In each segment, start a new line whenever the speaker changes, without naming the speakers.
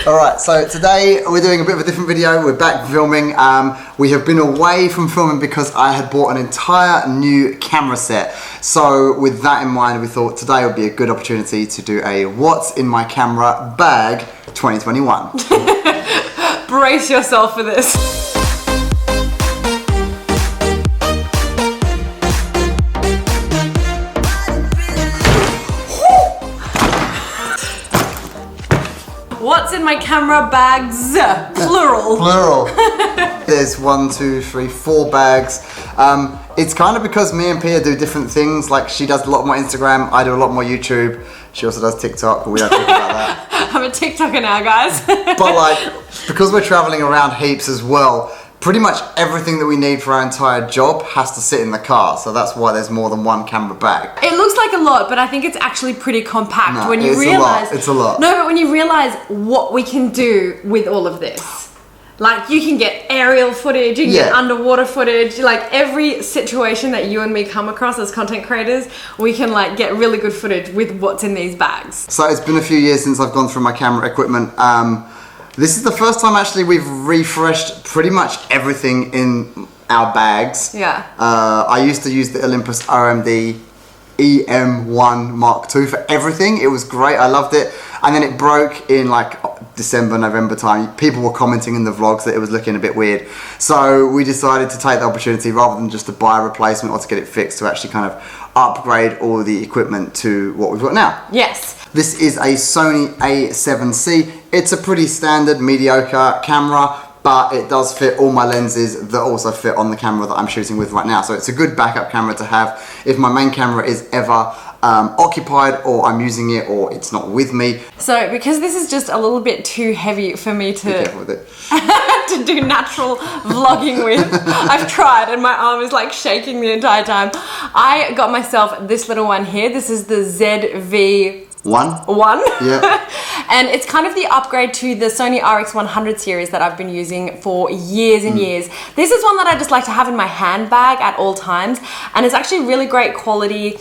Alright, so today we're doing a bit of a different video. We're back filming. We have been away from filming because I had bought an entire new camera set. So with that in mind, we thought today would be a good opportunity to do a What's in My Camera Bag 2021.
Brace yourself for this. What's in my camera bags? Plural.
Plural. There's 1, 2, 3, 4 bags. It's kind of because me and Pia do different things. Like she does a lot more Instagram, I do a lot more YouTube. She also does TikTok, but we don't talk about that.
I'm a TikToker now, guys.
But like, because we're traveling around heaps as well, pretty much everything that we need for our entire job has to sit in the car. So that's why there's more than one camera bag.
It looks like a lot, but I think it's actually pretty compact when you realize.
It's a lot.
No, but when you realize what we can do with all of this. Like you can get aerial footage, you can get underwater footage, like every situation that you and me come across as content creators, we can like get really good footage with what's in these bags. So
it's been a few years since I've gone through my camera equipment. This is the first time actually we've refreshed pretty much everything in our bags.
Yeah.
I used to use the Olympus RMD EM1 Mark II for everything. It was great, I loved it. And then it broke in like December, November time. People were commenting in the vlogs that it was looking a bit weird. So we decided to take the opportunity rather than just to buy a replacement or to get it fixed, to actually kind of upgrade all the equipment to what we've got now.
Yes.
This is a Sony A7C. It's a pretty standard, mediocre camera, but it does fit all my lenses that also fit on the camera that I'm shooting with right now. So it's a good backup camera to have if my main camera is ever occupied, or I'm using it, or it's not with me.
So because this is just a little bit too heavy for me to,
be careful with it.
to do natural vlogging with, I've tried and my arm is like shaking the entire time. I got myself this little one here. This is the ZV One.
Yeah.
And it's kind of the upgrade to the Sony RX100 series that I've been using for years and years. This is one that I just like to have in my handbag at all times, and it's actually really great quality.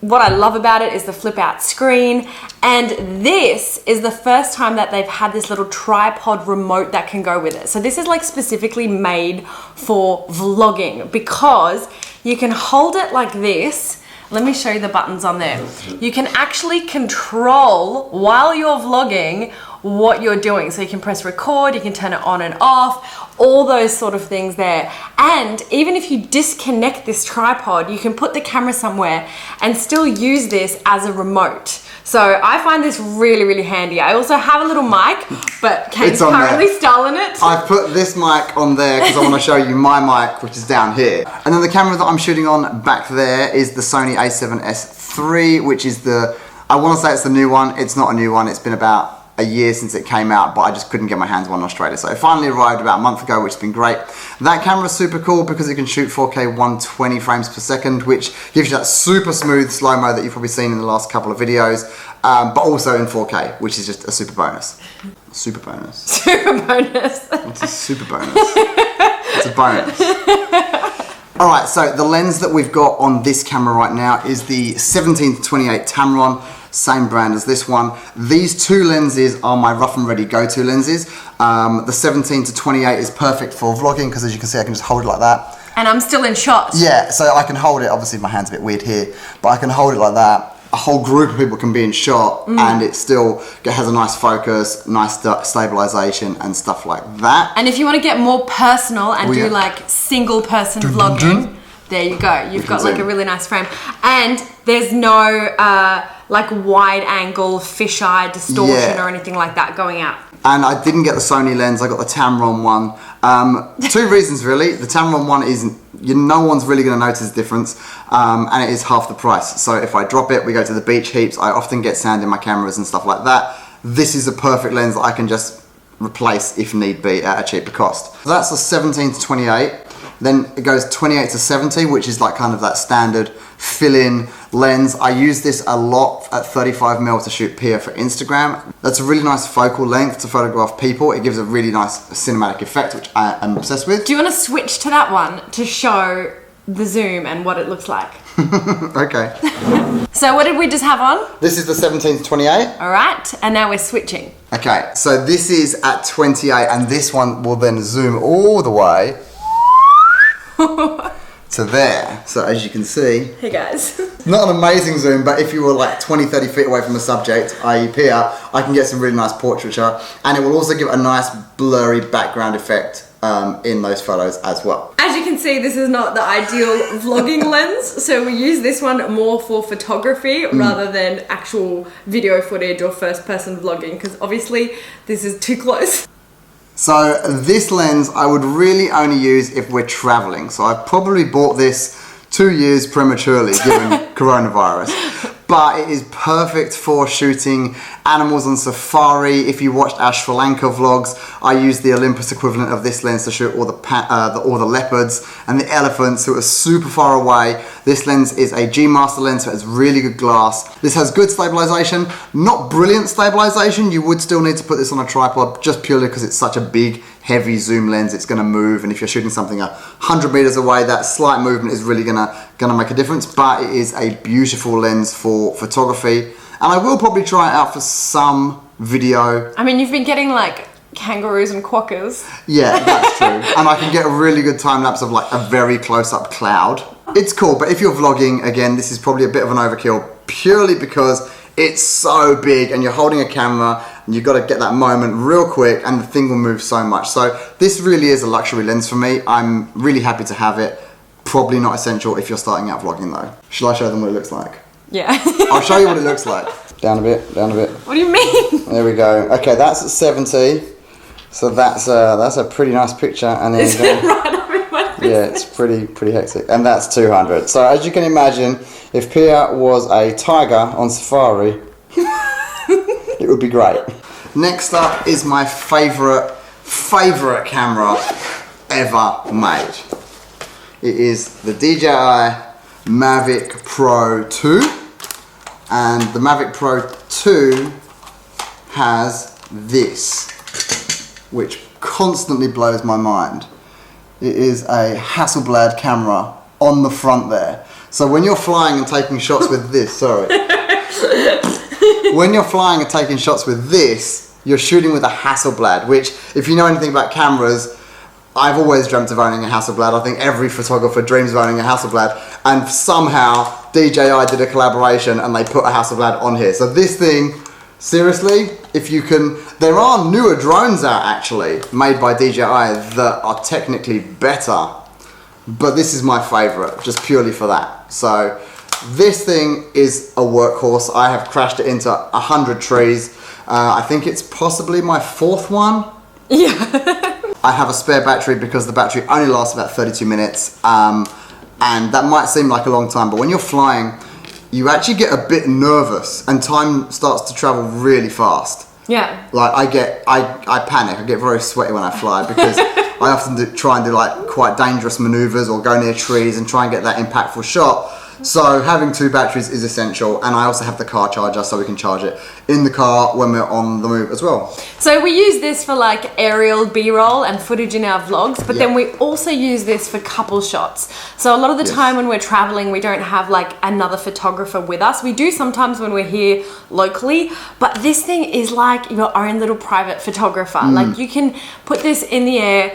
What I love about it is the flip out screen, and this is the first time that they've had this little tripod remote that can go with it. So this is like specifically made for vlogging because you can hold it like this. Let me show you the buttons on there. You can actually control while you're vlogging what you're doing. So you can press record, you can turn it on and off, all those sort of things there. And even if you disconnect this tripod, you can put the camera somewhere and still use this as a remote. So I find this really, really handy. I also have a little mic, but Kane's currently stolen it.
I've put this mic on there because I want to show you my mic, which is down here. And then the camera that I'm shooting on back there is the Sony a7S III, which is the, I want to say it's the new one. It's not a new one. It's been about a year since it came out, but I just couldn't get my hands on one in Australia. So it finally arrived about a month ago, which has been great. That camera's super cool because it can shoot 4K 120 frames per second, which gives you that super smooth slow-mo that you've probably seen in the last couple of videos, but also in 4K, which is just a super bonus. Super bonus.
Super bonus.
What's a super bonus? It's a bonus. Alright, so the lens that we've got on this camera right now is the 17-28 Tamron. Same brand as this one. These two lenses are my rough and ready go-to lenses. The 17-28 is perfect for vlogging because, as you can see, I can just hold it like that.
And I'm still in shot.
Yeah, so I can hold it. Obviously, my hand's a bit weird here, but I can hold it like that. A whole group of people can be in shot, and it still has a nice focus, nice stabilization, and stuff like that.
And if you want to get more personal and do like single-person vlogging, there you go. You've got like a really nice frame, and there's no like wide angle fisheye distortion or anything like that going out.
And I didn't get the Sony lens, I got the Tamron one. Two reasons really. The Tamron one isn't, no one's really going to notice the difference, and it is half the price. So if I drop it, we go to the beach heaps, I often get sand in my cameras and stuff like that. This is a perfect lens that I can just replace if need be at a cheaper cost. So that's the 17-28. Then it goes 28-70, which is like kind of that standard fill-in lens. I use this a lot at 35mm to shoot Pia for Instagram. That's a really nice focal length to photograph people. It gives a really nice cinematic effect, which I am obsessed with.
Do you want to switch to that one to show the zoom and what it looks like?
Okay.
So what did we just have on?
This is the 17-28.
All right, and now we're switching.
Okay, so this is at 28, and this one will then zoom all the way to there. So as you can see,
Hey guys.
not an amazing zoom, but if you were like 20-30 feet away from the subject, i.e. Pia, I can get some really nice portraiture, and it will also give a nice blurry background effect in those photos as well.
As you can see, this is not the ideal vlogging lens, so we use this one more for photography rather than actual video footage or first person vlogging, because obviously this is too close.
So this lens I would really only use if we're traveling. So I probably bought this 2 years prematurely given coronavirus. But it is perfect for shooting animals on safari. If you watched our Sri Lanka vlogs, I used the Olympus equivalent of this lens to shoot all the leopards and the elephants who are super far away. This lens is a G Master lens, so it has really good glass. This has good stabilization, not brilliant stabilization. You would still need to put this on a tripod just purely because it's such a big, heavy zoom lens. It's going to move, and if you're shooting something 100 meters away, that slight movement is really gonna make a difference. But it is a beautiful lens for photography, and I will probably try it out for some video.
I mean, you've been getting like kangaroos and quokkas.
Yeah, that's true. And I can get a really good time lapse of like a very close-up cloud. It's cool, but if you're vlogging, again, this is probably a bit of an overkill purely because it's so big and you're holding a camera and you've got to get that moment real quick and the thing will move so much. So this really is a luxury lens for me. I'm really happy to have it. Probably not essential if you're starting out vlogging though. Shall I show them what it looks like?
Yeah.
I'll show you what it looks like. Down a bit, down a bit.
What do you mean?
There we go. Okay, that's at 70. So that's a pretty nice picture. And then
Is it right up in my face?
yeah, it's pretty hectic. And that's 200. So as you can imagine, if Pia was a tiger on safari, it would be great. Next up is my favorite camera ever made. It is the DJI MAVIC Pro 2, and the MAVIC Pro 2 has this, which constantly blows my mind. It is a Hasselblad camera on the front there. So when you're flying and taking shots with this, when you're flying and taking shots with this, you're shooting with a Hasselblad, which, if you know anything about cameras, I've always dreamt of owning a Hasselblad. I think every photographer dreams of owning a Hasselblad, and somehow DJI did a collaboration and they put a Hasselblad on here. So this thing, seriously, if you can, there are newer drones out actually, made by DJI that are technically better, but this is my favorite, just purely for that. So this thing is a workhorse. I have crashed it into 100 trees. I think it's possibly my 4th one.
Yeah.
I have a spare battery because the battery only lasts about 32 minutes, and that might seem like a long time, but when you're flying, you actually get a bit nervous and time starts to travel really fast.
Yeah.
Like I panic, I get very sweaty when I fly because I often try and do like quite dangerous maneuvers or go near trees and try and get that impactful shot. So having 2 batteries is essential, and I also have the car charger so we can charge it in the car when we're on the move as well.
So we use this for like aerial B-roll and footage in our vlogs, but then we also use this for couple shots. So a lot of the time when we're traveling, we don't have like another photographer with us. We do sometimes when we're here locally, but this thing is like your own little private photographer. Like you can put this in the air,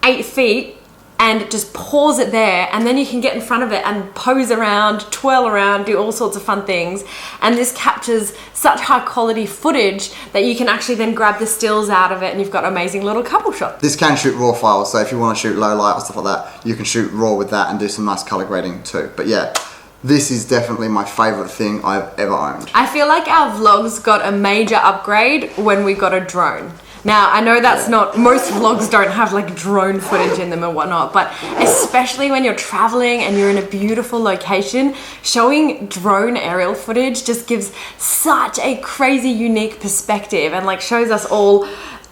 8 feet, and just pause it there, and then you can get in front of it and pose around, twirl around, do all sorts of fun things. And this captures such high quality footage that you can actually then grab the stills out of it and you've got amazing little couple shots.
This can shoot raw files, so if you want to shoot low light or stuff like that, you can shoot raw with that and do some nice color grading too. But yeah, this is definitely my favorite thing I've ever owned.
I feel like our vlogs got a major upgrade when we got a drone. Now, I know that's not, most vlogs don't have like drone footage in them and whatnot, but especially when you're traveling and you're in a beautiful location, showing drone aerial footage just gives such a crazy unique perspective and like shows us all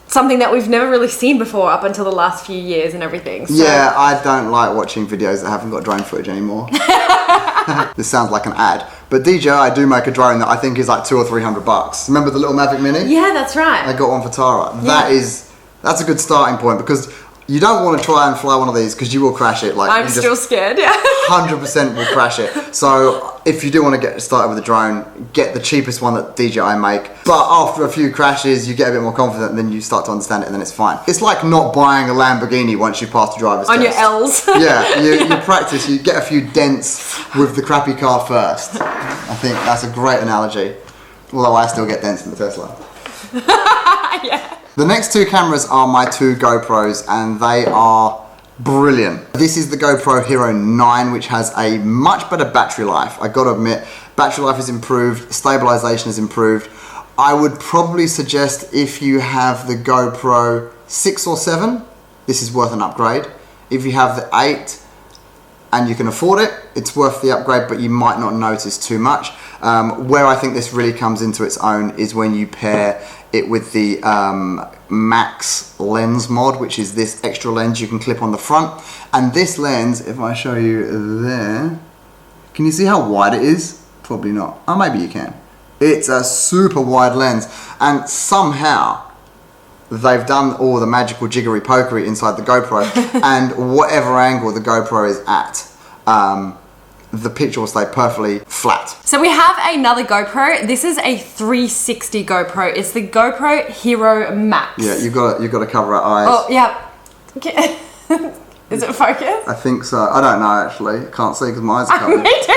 something that we've never really seen before up until the last few years and everything. So.
Yeah, I don't like watching videos that haven't got drone footage anymore. This sounds like an ad, but DJI do make a drone that I think is like $200 or $300. Remember the little MAVIC Mini?
Yeah, that's right.
I got one for Tara.
Yeah.
That's a good starting point because You don't want to try and fly one of these because you will crash it. Like
I'm still scared, yeah.
100% will crash it. So if you do want to get started with a drone, get the cheapest one that DJI make. But after a few crashes, you get a bit more confident and then you start to understand it and then it's fine. It's like not buying a Lamborghini once you pass the driver's test.
On your L's.
Yeah, you practice, you get a few dents with the crappy car first. I think that's a great analogy. Although I still get dents in the Tesla.
Yeah.
The next two cameras are my two GoPros and they are brilliant. This is the GoPro Hero 9, which has a much better battery life. I gotta admit, battery life is improved, stabilization is improved. I would probably suggest if you have the GoPro 6 or 7, this is worth an upgrade. If you have the 8 and you can afford it, it's worth the upgrade, but you might not notice too much. Where I think this really comes into its own is when you pair it with the Max lens mod, which is this extra lens you can clip on the front. And this lens, if I show you there, can you see how wide it is? Probably not. Oh, maybe you can. It's a super wide lens, and somehow they've done all the magical jiggery pokery inside the GoPro, and whatever angle the GoPro is at, the picture will stay perfectly flat.
So we have another GoPro. This is a 360 GoPro. It's the GoPro Hero Max.
Yeah, you've got to cover our eyes.
Oh, yeah. Okay. Is it focused?
I think so. I don't know actually. I can't see because my eyes are covered.
Me too.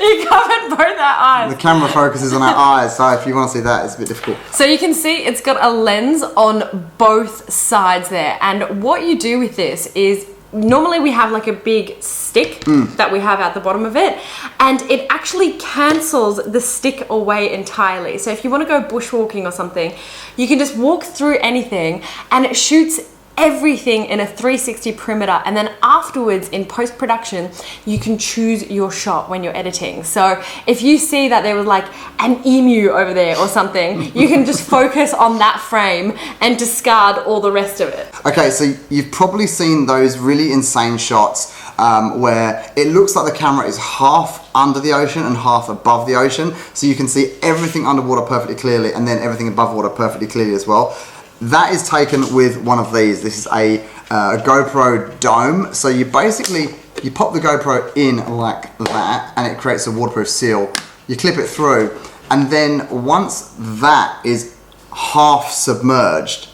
You covered both our eyes.
The camera focuses on our eyes, so if you want to see that, it's a bit difficult.
So you can see it's got a lens on both sides there. And what you do with this is, normally we have like a big stick that we have at the bottom of it, and it actually cancels the stick away entirely. So if you want to go bushwalking or something, you can just walk through anything and it shoots everything in a 360 perimeter, and then afterwards in post-production you can choose your shot when you're editing. So if you see that there was like an emu over there or something, you can just focus on that frame and discard all the rest of it.
Okay, so you've probably seen those really insane shots where it looks like the camera is half under the ocean and half above the ocean, so you can see everything underwater perfectly clearly and then everything above water perfectly clearly as well. That is taken with one of these. This is a GoPro dome. So you basically, you pop the GoPro in like that and it creates a waterproof seal. You clip it through, and then once that is half submerged,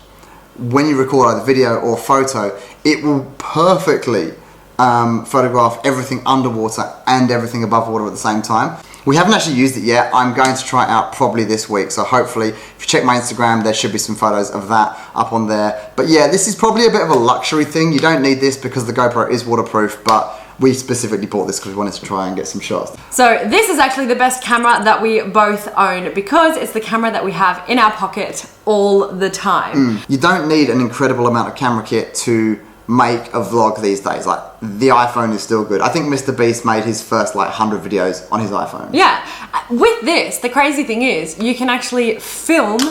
when you record either video or photo, it will perfectly photograph everything underwater and everything above water at the same time. We haven't actually used it yet. I'm going to try it out probably this week. So hopefully, if you check my Instagram, there should be some photos of that up on there. But yeah, this is probably a bit of a luxury thing. You don't need this because the GoPro is waterproof, but we specifically bought this because we wanted to try and get some shots. So
this is actually the best camera that we both own because it's the camera that we have in our pocket all the time.
You don't need an incredible amount of camera kit to make a vlog these days. Like, the iPhone is still good. I think Mr. Beast made his first like 100 videos on his iPhone.
Yeah, with this, the crazy thing is you can actually film,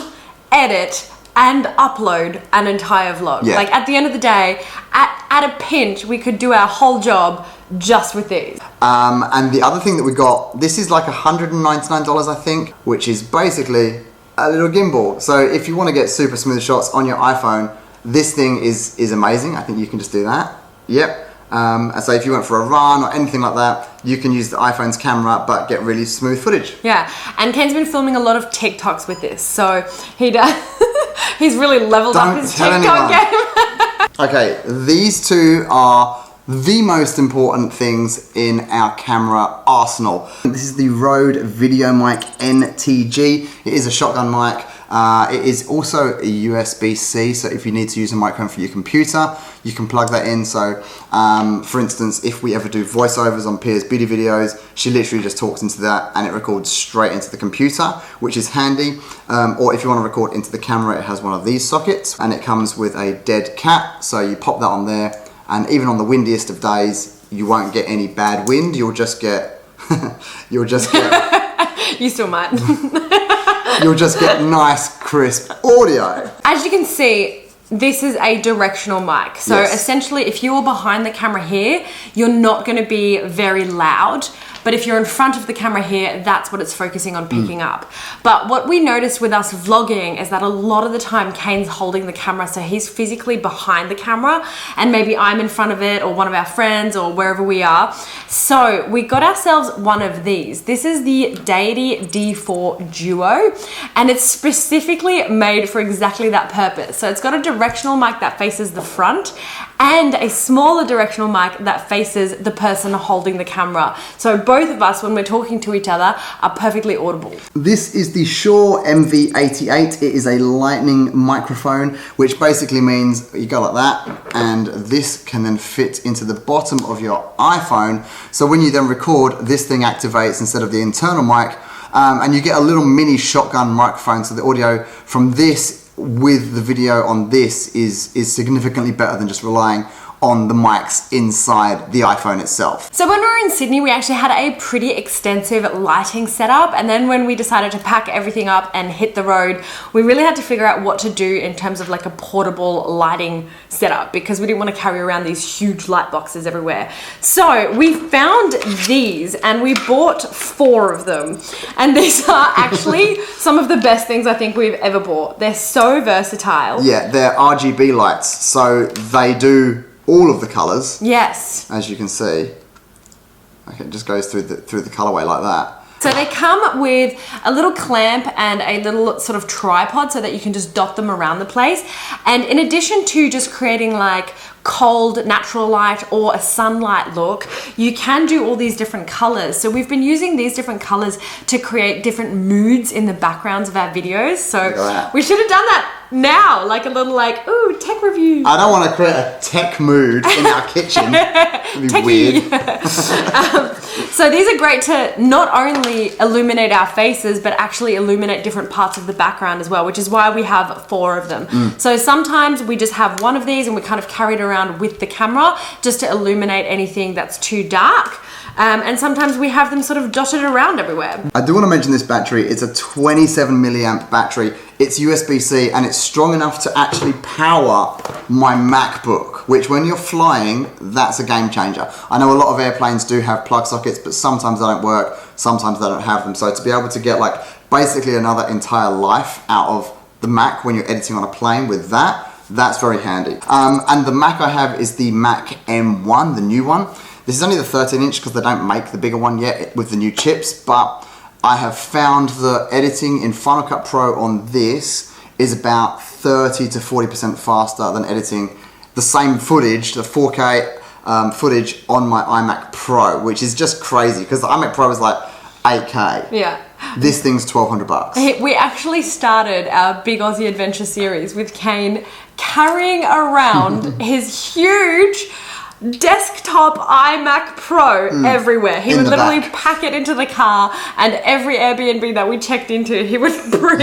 edit, and upload an entire vlog.
Yeah.
Like at the end of the day, at a pinch, we could do our whole job just with these.
And the other thing that we got, this is like $199 I think, which is basically a little gimbal. So if you want to get super smooth shots on your iPhone, this thing is amazing. I think you can just do that. Yep. And so if you went for a run or anything like that, you can use the iPhone's camera but get really smooth footage.
Yeah, and Kane's been filming a lot of TikToks with this, so he does. He's really leveled up his TikTok game.
Okay, these two are the most important things in our camera arsenal. This is the Rode VideoMic NTG. It is a shotgun mic. It is also a USB-C, so if you need to use a microphone for your computer, you can plug that in. So, for instance, if we ever do voiceovers on Pia's beauty videos, she literally just talks into that and it records straight into the computer, which is handy. Or if you want to record into the camera, it has one of these sockets and it comes with a dead cat, so you pop that on there, and even on the windiest of days, you won't get any bad wind. You'll just get, you
still might.
You'll just get nice, crisp audio.
As you can see, this is a directional mic. So
yes.
Essentially, if you were behind the camera here, you're not going to be very loud. but if you're in front of the camera here, that's what it's focusing on picking up. But what we noticed with us vlogging is that a lot of the time Kane's holding the camera, so he's physically behind the camera, and maybe I'm in front of it, or one of our friends, or wherever we are. So we got ourselves one of these. This is the DEITY D4 Duo, and it's specifically made for exactly that purpose. So it's got a directional mic that faces the front, and a smaller directional mic that faces the person holding the camera. So both of us, when we're talking to each other, are perfectly audible.
This is the SHURE MV88. It is a lightning microphone, which basically means you go like that, and this can then fit into the bottom of your iPhone. So when you then record, this thing activates instead of the internal mic, and you get a little mini shotgun microphone. So the audio from this with the video on this is significantly better than just relying on the mics inside the iPhone itself.
So when we were in Sydney, we actually had a pretty extensive lighting setup, and then when we decided to pack everything up and hit the road, we really had to figure out what to do in terms of like a portable lighting setup, because we didn't want to carry around these huge light boxes everywhere. So we found these, and we bought 4 of them, and these are actually some of the best things I think we've ever bought. They're so versatile.
Yeah, they're RGB lights, so they do all of the colours.
Yes.
As you can see. Okay, it just goes through the colourway like that.
So they come with a little clamp and a little sort of tripod so that you can just dot them around the place. And in addition to just creating like cold natural light or a sunlight look, you can do all these different colors. So we've been using these different colors to create different moods in the backgrounds of our videos. So we should have done that now, like a little like, ooh, tech review.
I don't want to create a tech mood in our kitchen. It'd be weird.
So these are great to not only illuminate our faces, but actually illuminate different parts of the background as well, which is why we have 4 of them. So sometimes we just have one of these and we kind of carry it around with the camera just to illuminate anything that's too dark. And sometimes we have them sort of dotted around everywhere.
I do want to mention this battery. It's a 27 milliamp battery. It's USB-C, and it's strong enough to actually power my MacBook, which when you're flying, that's a game changer. I know a lot of airplanes do have plug sockets, but sometimes they don't work, sometimes they don't have them. So to be able to get like basically another entire life out of the Mac when you're editing on a plane with that, that's very handy. And the Mac I have is the Mac M1, the new one. This is only the 13-inch because they don't make the bigger one yet with the new chips, but I have found the editing in Final Cut Pro on this is about 30 to 40% faster than editing the same footage, the 4K footage on my iMac Pro, which is just crazy because the iMac Pro is like 8K.
Yeah.
This thing's $1,200.
We actually started our Big Aussie Adventure series with Kane carrying around his huge desktop iMac Pro everywhere. He would literally pack it into the car, and every Airbnb that we checked into, he would bring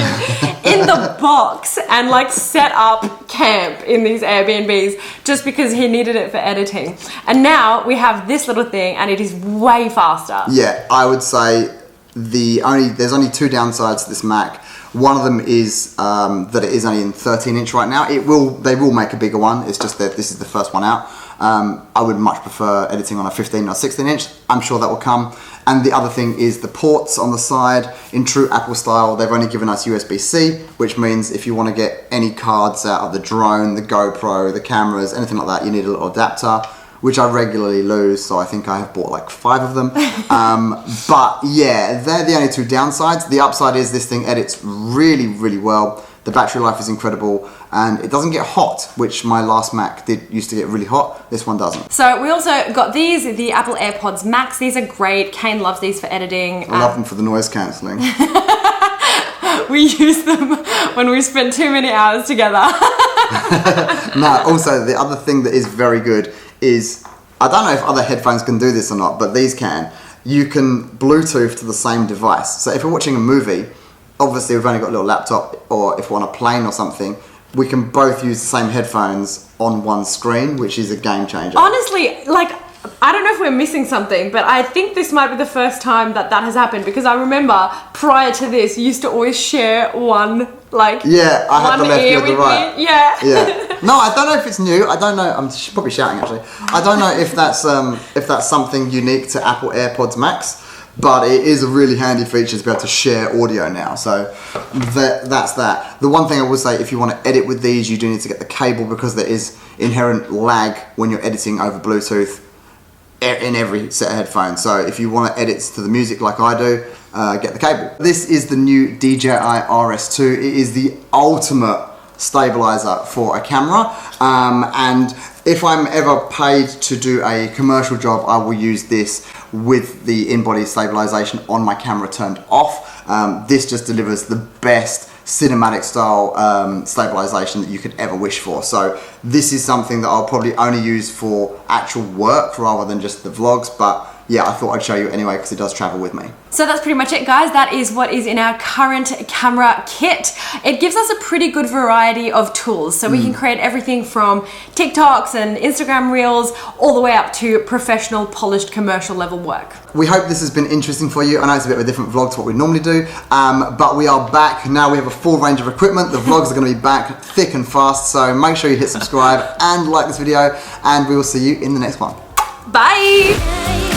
in the box and like set up camp in these Airbnbs just because he needed it for editing. And now we have this little thing, and it is way faster.
Yeah, I would say there's only 2 downsides to this Mac. One of them is that it is only in 13-inch right now. They will make a bigger one. It's just that this is the first one out. I would much prefer editing on a 15 or 16-inch. I'm sure that will come. And the other thing is the ports on the side. In true Apple style, they've only given us USB-C, which means if you want to get any cards out of the drone, the GoPro, the cameras, anything like that, you need a little adapter, which I regularly lose, so I think I have bought like 5 of them. But yeah, they're the only 2 downsides. The upside is this thing edits really, really well. The battery life is incredible, and it doesn't get hot, which my last Mac used to get really hot. This one doesn't.
So we also got these, the Apple AirPods Max. These are great. Kane loves these for editing.
I love them for the noise cancelling.
We use them when we spend too many hours together.
No, also the other thing that is very good is, I don't know if other headphones can do this or not, but these can. You can Bluetooth to the same device. So if we're watching a movie, obviously we've only got a little laptop, or if we're on a plane or something, we can both use the same headphones on one screen, which is a game changer.
Honestly, like, I don't know if we're missing something, but I think this might be the first time that has happened, because I remember prior to this, you used to always share one, like,
yeah, I had the left ear with the right.
Me. Yeah.
Yeah. No, I don't know if it's new. I don't know. I'm probably shouting actually. I don't know if that's something unique to Apple AirPods Max. but it is a really handy feature to be able to share audio now. So that's that. The one thing I would say, if you want to edit with these, you do need to get the cable, because there is inherent lag when you're editing over Bluetooth in every set of headphones. So if you want to edit to the music like I do, get the cable. This is the new DJI RS2. It is the ultimate stabilizer for a camera, and if I'm ever paid to do a commercial job, I will use this with the in-body stabilization on my camera turned off. This just delivers the best cinematic style stabilization that you could ever wish for. So this is something that I'll probably only use for actual work rather than just the vlogs, but yeah, I thought I'd show you anyway because it does travel with me.
So that's pretty much it, guys. That is what is in our current camera kit. It gives us a pretty good variety of tools. So we can create everything from TikToks and Instagram Reels all the way up to professional, polished, commercial level work.
We hope this has been interesting for you. I know it's a bit of a different vlog to what we normally do, but we are back. Now we have a full range of equipment. The vlogs are going to be back thick and fast. So make sure you hit subscribe and like this video, and we will see you in the next one.
Bye!